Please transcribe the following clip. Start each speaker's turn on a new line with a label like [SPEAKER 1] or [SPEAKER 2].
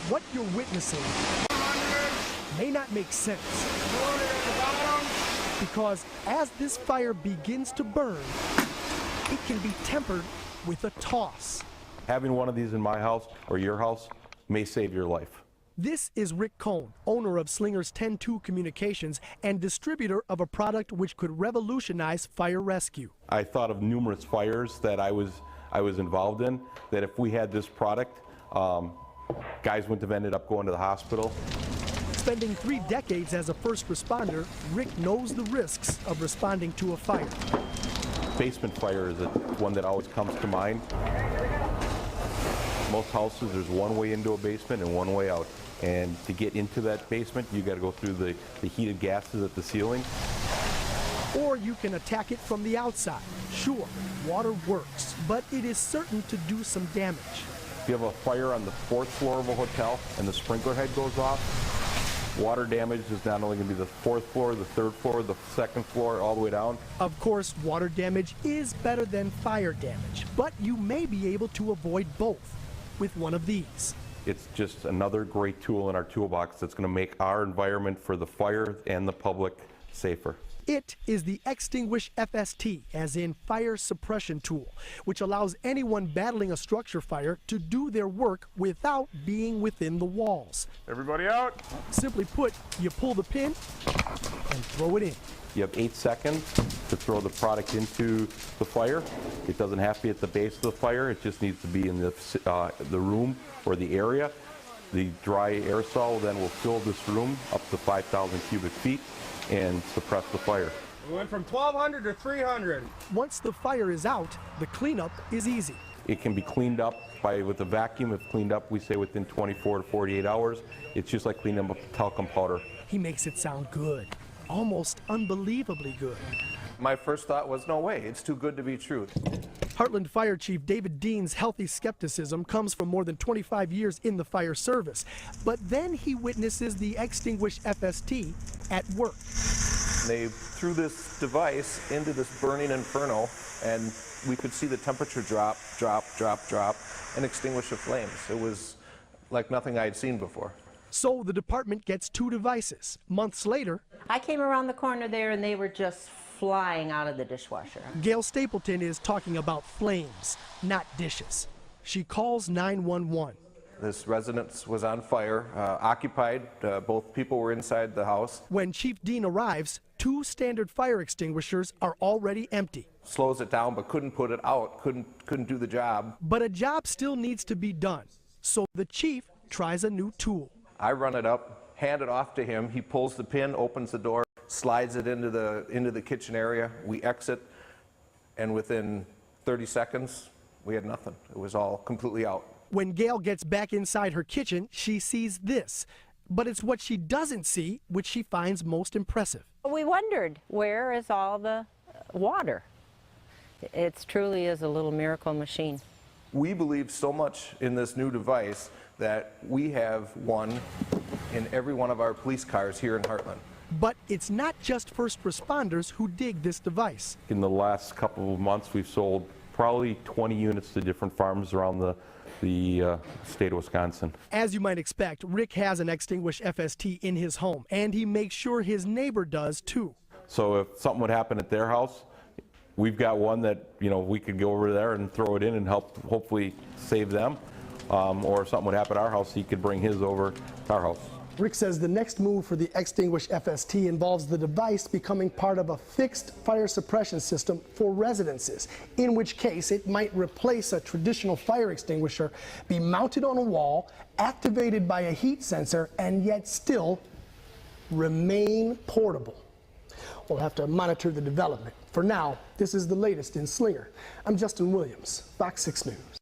[SPEAKER 1] What you're witnessing may not make sense, because as this fire begins to burn, it can be tempered with a toss.
[SPEAKER 2] Having one of these in my house or your house may save your life.
[SPEAKER 1] This is Rick Cohn, owner of Slinger's 10-2 Communications and distributor of a product which could revolutionize fire rescue.
[SPEAKER 2] I thought of numerous fires that I was involved in, that if we had this product, guys wouldn't have ended up going to the hospital.
[SPEAKER 1] Spending 3 decades as a first responder, Rick knows the risks of responding to a fire.
[SPEAKER 2] Basement fire is one that always comes to mind. Most houses, there's one way into a basement and one way out. And to get into that basement, you got to go through the heated gases at the ceiling.
[SPEAKER 1] Or you can attack it from the outside. Sure, water works, but it is certain to do some damage.
[SPEAKER 2] If you have a fire on the 4th floor of a hotel and the sprinkler head goes off, water damage is not only going to be the 4th floor, the 3rd floor, the 2nd floor, all the way down.
[SPEAKER 1] Of course, water damage is better than fire damage, but you may be able to avoid both with one of these.
[SPEAKER 2] It's just another great tool in our toolbox that's going to make our environment for the fire and the public safer.
[SPEAKER 1] It is the Extinguish FST, as in fire suppression tool, which allows anyone battling a structure fire to do their work without being within the walls.
[SPEAKER 3] Everybody out.
[SPEAKER 1] Simply put, you pull the pin and throw it in.
[SPEAKER 2] You have 8 seconds to throw the product into the fire. It doesn't have to be at the base of the fire. It just needs to be in the room or the area. The dry aerosol then will fill this room up to 5,000 cubic feet and suppress the fire.
[SPEAKER 3] We went from 1,200 to 300.
[SPEAKER 1] Once the fire is out, the cleanup is easy.
[SPEAKER 2] It can be cleaned up with a vacuum. If cleaned up, we say within 24 to 48 hours. It's just like cleaning up talcum powder.
[SPEAKER 1] He makes it sound good, almost unbelievably good.
[SPEAKER 4] My first thought was, no way, it's too good to be true.
[SPEAKER 1] Heartland Fire Chief David Dean's healthy skepticism comes from more than 25 years in the fire service. But then he witnesses the Extinguish FST at work.
[SPEAKER 4] They threw this device into this burning inferno, and we could see the temperature drop, and extinguish the flames. It was like nothing I had seen before.
[SPEAKER 1] So the department gets 2 devices. Months later,
[SPEAKER 5] I came around the corner there and they were just flying out of the dishwasher.
[SPEAKER 1] Gail Stapleton is talking about flames, not dishes. She calls 911.
[SPEAKER 4] This residence was on fire, occupied. Both people were inside the house.
[SPEAKER 1] When Chief Dean arrives, 2 standard fire extinguishers are already empty.
[SPEAKER 4] Slows it down, but couldn't put it out, couldn't do the job.
[SPEAKER 1] But a job still needs to be done. So the chief tries a new tool.
[SPEAKER 4] I run it up, hand it off to him. He pulls the pin, opens the door, slides it into the kitchen area. We exit, and within 30 seconds, we had nothing. It was all completely out.
[SPEAKER 1] When Gail gets back inside her kitchen, she sees this. But it's what she doesn't see which she finds most impressive.
[SPEAKER 5] We wondered, where is all the water? It truly is a little miracle machine.
[SPEAKER 4] We believe so much in this new device that we have one in every one of our police cars here in Heartland.
[SPEAKER 1] But it's not just first responders who dig this device.
[SPEAKER 2] In the last couple of months, we've sold probably 20 units to different farms around the state of Wisconsin.
[SPEAKER 1] As you might expect, Rick has an Extinguish FST in his home, and he makes sure his neighbor does too.
[SPEAKER 2] So if something would happen at their house, we've got one that, we could go over there and throw it in and help hopefully save them. Or if something would happen at our house, he could bring his over to our house.
[SPEAKER 1] Rick says the next move for the Extinguish FST involves the device becoming part of a fixed fire suppression system for residences, in which case it might replace a traditional fire extinguisher, be mounted on a wall, activated by a heat sensor, and yet still remain portable. We'll have to monitor the development. For now, this is the latest in Slinger. I'm Justin Williams, Fox 6 News.